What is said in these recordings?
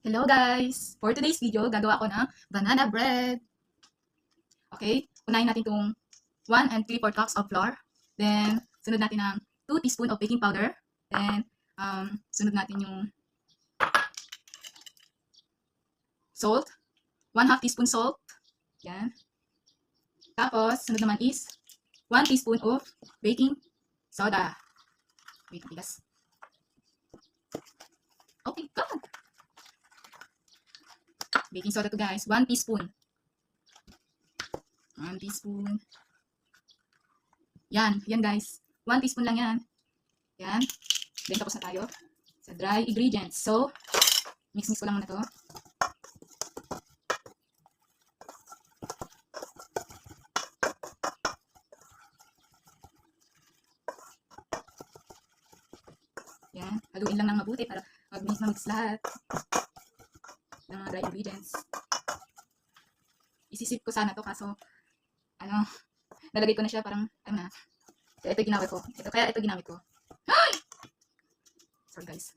Hello guys! For today's video, gagawa ko ng banana bread. Okay, unahin natin itong 1 and 3/4 cups of flour. Then, sunod natin ng 2 teaspoon of baking powder. Then, sunod natin yung salt. 1/2 teaspoon salt. Yan. Tapos, sunod naman is 1 teaspoon of baking soda. Wait, bigas. Okay, go! Baking soda to guys. 1 teaspoon. 1 teaspoon. Yan guys. 1 teaspoon lang yan. Yan. Then tapos na tayo sa dry ingredients. So, mix ko lang muna to. Yan. Haluin lang ng mabuti para mag-mix lahat ng mga dry ingredients. Isisip ko sana to kaso nalagay ko na siya parang Kaya ito ginamit ko. Ito ginamit ko. Ay! Sorry guys.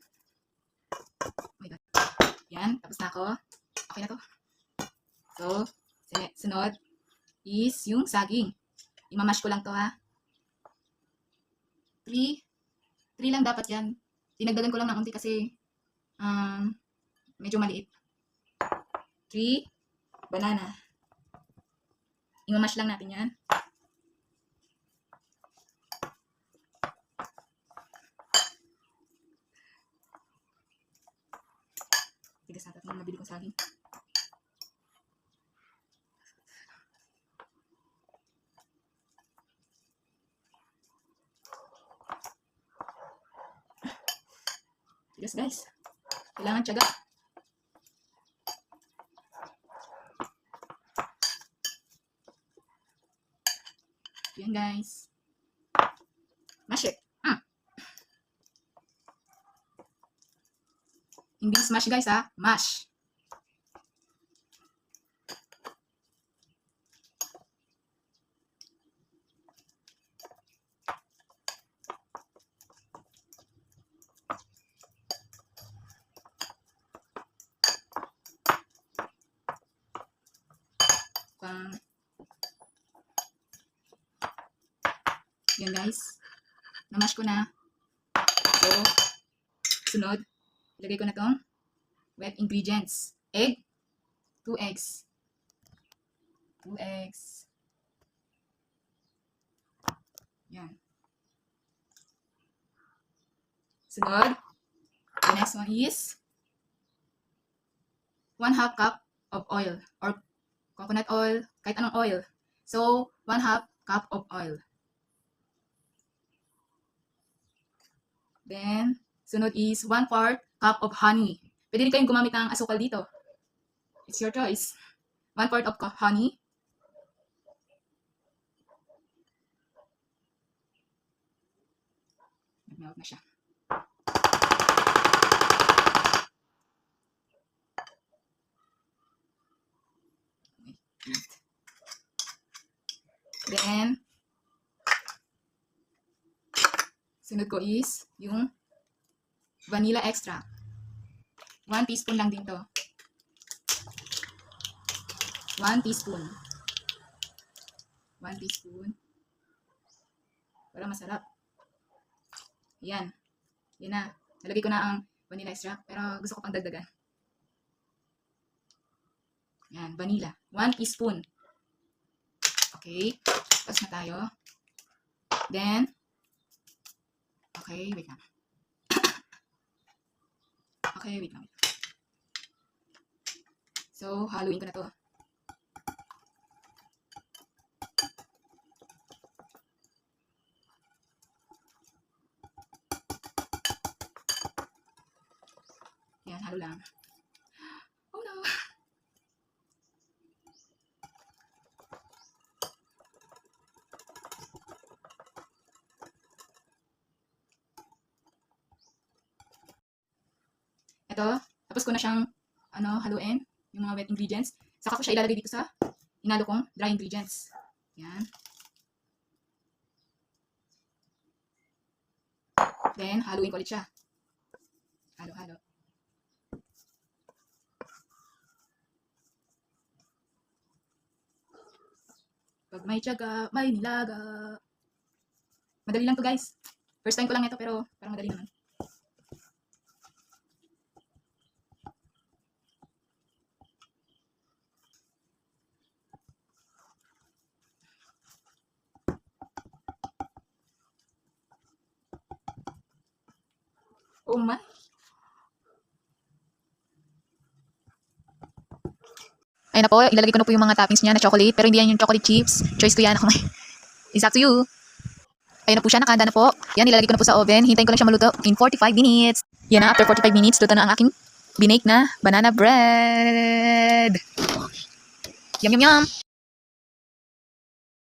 Oh my god. Yan. Tapos na ako. Okay na to. So, sunod is yung saging. Imamash ko lang to ha. 3 lang dapat yan. Dinagdagan ko lang ng unti kasi medyo maliit. 3 banana. Imamash lang natin yan. Tigas natin itong nabili kong saging. Tigas guys. Kailangan tiyaga. Yan guys. Mash it. Hindi smash guys ha. Mash. Yan guys. Namash ko na. So, sunod. Ilagay ko na tong wet ingredients. Egg. 2 eggs. 2 eggs. Yan. Sunod. The next one is 1/2 cup of oil or coconut oil, kahit anong oil. So, 1/2 cup of oil. Then, sunod is 1/4 cup of honey. Pwede rin kayong gumamit ng asukal dito. It's your choice. 1/4 of honey. Nag-melt na siya. Then, sunod ko is yung vanilla extract. 1 teaspoon lang din to. 1 teaspoon. 1 teaspoon. Para masarap. Yan. Yan na. Nalagay ko na ang vanilla extract pero gusto ko pang dagdagan. Yan. Vanilla. 1 teaspoon. Okay. Tapos na tayo. Then, okay, wait lang. Okay, wait lang. So, haluin ko na to. Yan, halo lang. Oh no! Ito, tapos ko na siyang haluin, yung mga wet ingredients. Saka ko siya ilalagay dito sa hinalo kong dry ingredients. Yan. Then, haluin ko ulit siya. Halo-halo. May tiyaga, may nilaga. Madali lang to guys. First time ko lang ito pero parang madali naman. Oh my. Ayun na po, ilalagay ko na po yung mga toppings niya na chocolate. Pero hindi yan yung chocolate chips. Choice ko yan. Ako may. It's up to you. Ayun na po siya, nakahanda na po. Yan, ilalagay ko na po sa oven. Hintayin ko lang siya maluto in 45 minutes. Yan na, after 45 minutes, luto na ang aking binake na banana bread. Yum, yum, yum.